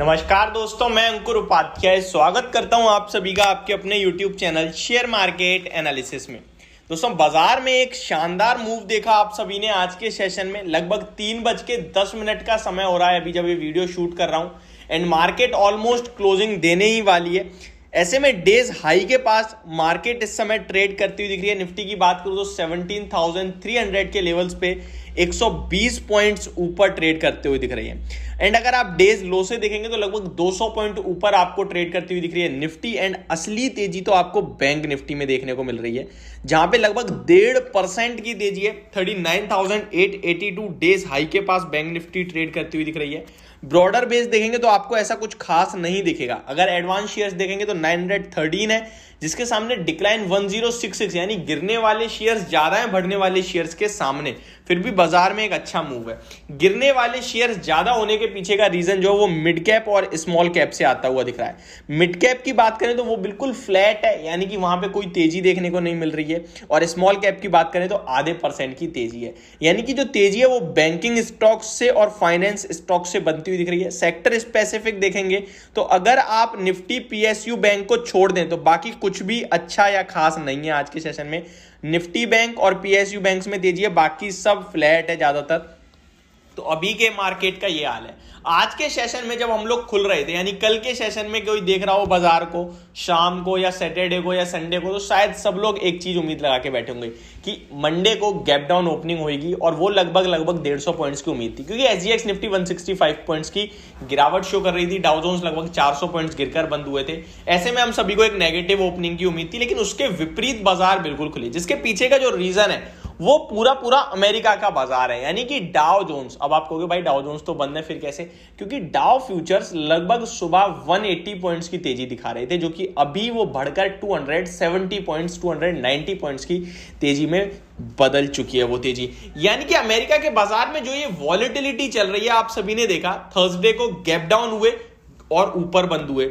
नमस्कार दोस्तों, मैं अंकुर उपाध्याय स्वागत करता हूं आप सभी का आपके अपने YouTube channel share market analysis में। दोस्तों, बाजार में एक शानदार मूव देखा आप सभी ने आज के सेशन में। लगभग 3:10 का समय हो रहा है अभी जब ये वीडियो शूट कर रहा हूं एंड मार्केट ऑलमोस्ट क्लोजिंग देने ही वाली है। ऐसे में डेज हाई के पास मार्केट इस समय ट्रेड करती हुई दिख रही है। निफ्टी की बात करूं तो 17,300 के लेवल्स पे 120 पॉइंट्स ऊपर ट्रेड करते हुए दिख रही है एंड अगर आप डेज लो से देखेंगे तो लगभग 200 पॉइंट ऊपर आपको ट्रेड करती हुई दिख रही है निफ्टी। एंड असली तेजी तो आपको बैंक निफ्टी में देखने को मिल रही है, जहां पे लगभग 1.5% की तेजी है। 39,882 डेज हाई के पास बैंक निफ्टी ट्रेड करती हुई दिख रही है। ब्रॉडर बेस देखेंगे तो आपको ऐसा कुछ खास नहीं दिखेगा। अगर एडवांस शेयर्स देखेंगे तो 913 है, जिसके सामने डिक्लाइन 1066, यानी गिरने वाले शेयर्स ज्यादा हैं बढ़ने वाले शेयर्स के सामने। फिर भी बाजार में एक अच्छा मूव है। गिरने वाले शेयर्स ज्यादा होने के पीछे का रीजन जो वो मिड कैप और स्मॉल कैप से आता हुआ दिख रहा है। मिड कैप की बात करें तो वो बिल्कुल फ्लैट है, यानी कि वहां पे कोई तेजी देखने को नहीं मिल रही है। और स्मॉल कैप की बात करें तो आधे % की तेजी है, यानी कि जो तेजी है वो बैंकिंग स्टॉक्स से और फाइनेंस स्टॉक से बनती हुई दिख रही है। सेक्टर स्पेसिफिक देखेंगे तो अगर आप निफ्टी पीएसयू बैंक को छोड़ दें तो बाकी कुछ भी अच्छा या खास नहीं है आज के सेशन में। निफ्टी बैंक और पीएसयू बैंक्स में तेजी है, बाकी सब फ्लैट है ज्यादातर। तो अभी के मार्केट का ये हाल है। आज के सेशन में जब हम लोग खुल रहे थे, यानी कल के सेशन में कोई देख रहा हो बाजार को शाम को या सैटरडे को या संडे को, तो शायद सब लोग एक चीज उम्मीद लगा के बैठे होंगे कि मंडे को गैप डाउन ओपनिंग होगी और वो लगभग 150 पॉइंट्स की उम्मीद थी, क्योंकि एसजीएक्स निफ्टी 165 पॉइंट्स की गिरावट शो कर रही थी। डाउ जोन्स लगभग 400 पॉइंट्स गिरकर बंद हुए थे। ऐसे में हम सभी को एक नेगेटिव ओपनिंग की उम्मीद थी, लेकिन उसके विपरीत बाजार बिल्कुल खुली। जिसके पीछे का जो रीजन है वो पूरा अमेरिका का बाजार है, यानी कि डाउ जोन्स। अब आप कहोगे भाई डाउ जोन्स तो बंद है, फिर कैसे? क्योंकि डाउ फ्यूचर्स लगभग सुबह 180 पॉइंट्स की तेजी दिखा रहे थे, जो कि अभी वो बढ़कर 270 पॉइंट्स 290 पॉइंट्स की तेजी में बदल चुकी है वो तेजी। यानी कि अमेरिका के बाजार में जो ये वॉलेटिलिटी चल रही है, आप सभी ने देखा थर्सडे को गैप डाउन हुए और ऊपर बंद हुए,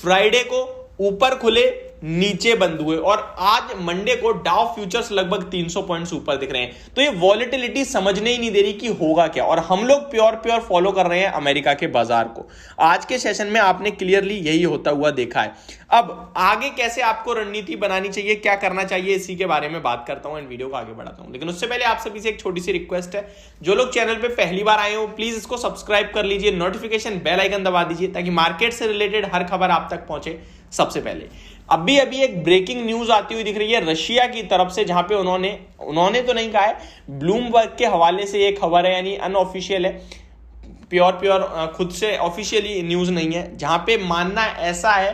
फ्राइडे को ऊपर खुले नीचे बंद हुए, और आज मंडे को डाउ फ्यूचर्स लगभग 300 पॉइंट्स ऊपर दिख रहे हैं। तो ये वॉलेटिलिटी समझने ही नहीं दे रही कि होगा क्या, और हम लोग प्योर फॉलो कर रहे हैं अमेरिका के बाजार को। आज के सेशन में आपने क्लियरली यही होता हुआ देखा है। अब आगे कैसे आपको रणनीति बनानी चाहिए, क्या करना चाहिए, इसी के बारे में बात करता हूं एंड वीडियो को आगे बढ़ाता हूं। लेकिन उससे पहले आप सभी से एक छोटी सी रिक्वेस्ट है, जो लोग चैनल पे पहली बार आए हो प्लीज इसको सब्सक्राइब कर लीजिए, नोटिफिकेशन बेल आइकन दबा दीजिए ताकि मार्केट से रिलेटेड हर खबर आप तक पहुंचे सबसे पहले। अभी एक ब्रेकिंग न्यूज आती हुई दिख रही है रशिया की तरफ से, जहां पे उन्होंने तो नहीं कहा है, ब्लूमबर्ग के हवाले से ये खबर है, यानी अनऑफिशियल है, प्योर खुद से ऑफिशियली न्यूज नहीं है, जहां पे मानना ऐसा है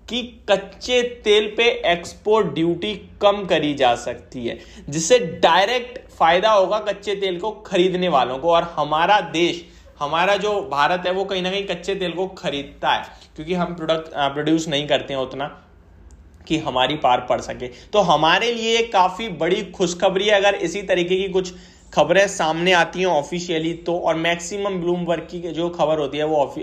कि कच्चे तेल पे एक्सपोर्ट ड्यूटी कम करी जा सकती है, जिससे डायरेक्ट फायदा होगा कच्चे तेल को खरीदने वालों को। और हमारा देश, हमारा जो भारत है वो कहीं ना कहीं कच्चे तेल को खरीदता है, क्योंकि हम प्रोड्यूस नहीं करते हैं उतना कि हमारी पार पड़ सके। तो हमारे लिए काफी बड़ी खुशखबरी है अगर इसी तरीके की कुछ खबरें सामने आती हैं ऑफिशियली तो, और मैक्सिमम ब्लूमबर्ग की जो खबर होती है वो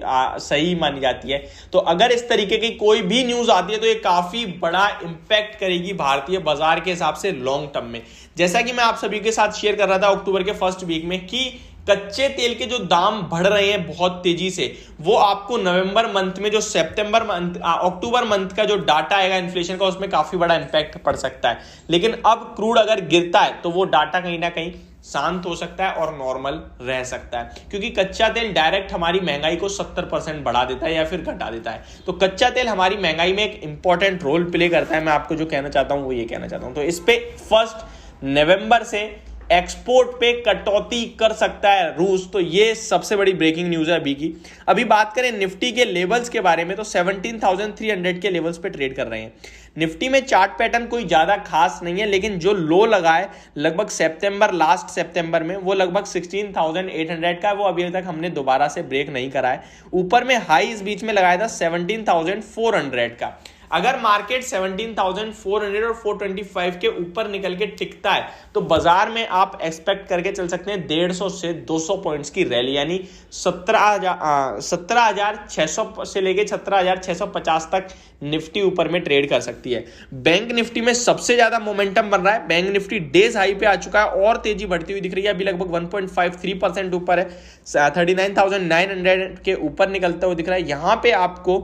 सही मानी जाती है। तो अगर इस तरीके की कोई भी न्यूज आती है तो ये काफी बड़ा इंपैक्ट करेगी भारतीय बाजार के हिसाब से लॉन्ग टर्म में। जैसा कि मैं आप सभी के साथ शेयर कर रहा था अक्टूबर के फर्स्ट वीक में कि कच्चे तेल के जो दाम बढ़ रहे हैं बहुत तेजी से, वो आपको नवंबर मंथ में जो अक्टूबर मंथ का जो डाटा आएगा इन्फ्लेशन का, उसमें काफी बड़ा इंपैक्ट पड़ सकता है। लेकिन अब क्रूड अगर गिरता है तो वो डाटा कहीं ना कहीं शांत हो सकता है और नॉर्मल रह सकता है, क्योंकि कच्चा तेल डायरेक्ट हमारी महंगाई को 70% बढ़ा देता है या फिर घटा देता है। तो कच्चा तेल हमारी महंगाई में एक इंपॉर्टेंट रोल प्ले करता है। मैं आपको जो कहना चाहता हूं वो ये कहना चाहता हूं। तो इस पे 1 नवंबर से एक्सपोर्ट पे कटौती कर सकता है रूस। तो ये सबसे बड़ी ब्रेकिंग न्यूज है अभी की। अभी बात करें निफ्टी के लेवल्स के बारे में तो 17,300 के लेवल्स पे ट्रेड कर रहे हैं। निफ्टी में चार्ट पैटर्न कोई ज्यादा खास नहीं है, लेकिन जो लो लगा है लगभग लास्ट सितंबर में, वो लगभग 16,800 का है। वो अभी तक हमने दोबारा से ब्रेक नहीं करा है। ऊपर में हाई इस बीच में लगाया था 17,400 का। अगर मार्केट 17,400 और 425 के ऊपर निकल के टिकता है तो बाजार में आप एक्सपेक्ट करके चल सकते हैं 150 से 200 पॉइंट्स की रैली, यानी 17,600 से लेके 17,650 तक निफ्टी ऊपर में ट्रेड कर सकती है। बैंक निफ्टी में सबसे ज्यादा मोमेंटम बन रहा है। बैंक निफ्टी डेज हाई पे आ चुका है और तेजी बढ़ती हुई दिख रही है। अभी लगभग 1.53% ऊपर है, 39,900 के ऊपर निकलता हुआ दिख रहा है। यहां पे आपको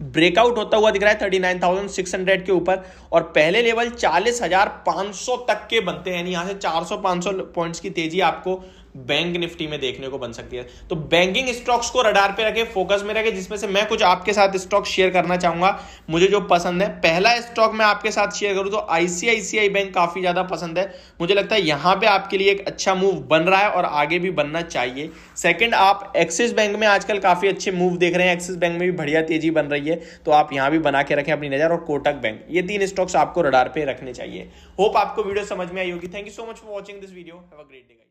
ब्रेकआउट होता हुआ दिख रहा है 39,600 के ऊपर, और पहले लेवल 40,500 तक के बनते हैं, यानी यहां से 400-500 पॉइंट्स की तेजी आपको बैंक निफ्टी में देखने को बन सकती है। तो बैंकिंग स्टॉक्स को रडार पे रखे, फोकस में रखे, जिसमें से मैं कुछ आपके साथ स्टॉक शेयर करना चाहूंगा मुझे जो पसंद है। पहला स्टॉक मैं आपके साथ शेयर करूं तो आईसीआईसीआई बैंक काफी ज्यादा पसंद है। मुझे लगता है यहां पे आपके लिए एक अच्छा मूव बन रहा है और आगे भी बनना चाहिए। सेकंड, आप एक्सिस बैंक में आजकल काफी अच्छे मूव देख रहे हैं, एक्सिस बैंक में भी बढ़िया तेजी बन रही है, तो आप यहां भी बना के रखें अपनी नजर। और कोटक बैंक, ये 3 स्टॉक्स आपको रडार पे रखने चाहिए। होप आपको वीडियो समझ में आई होगी। Thank you so much for watching this video. Have a great day.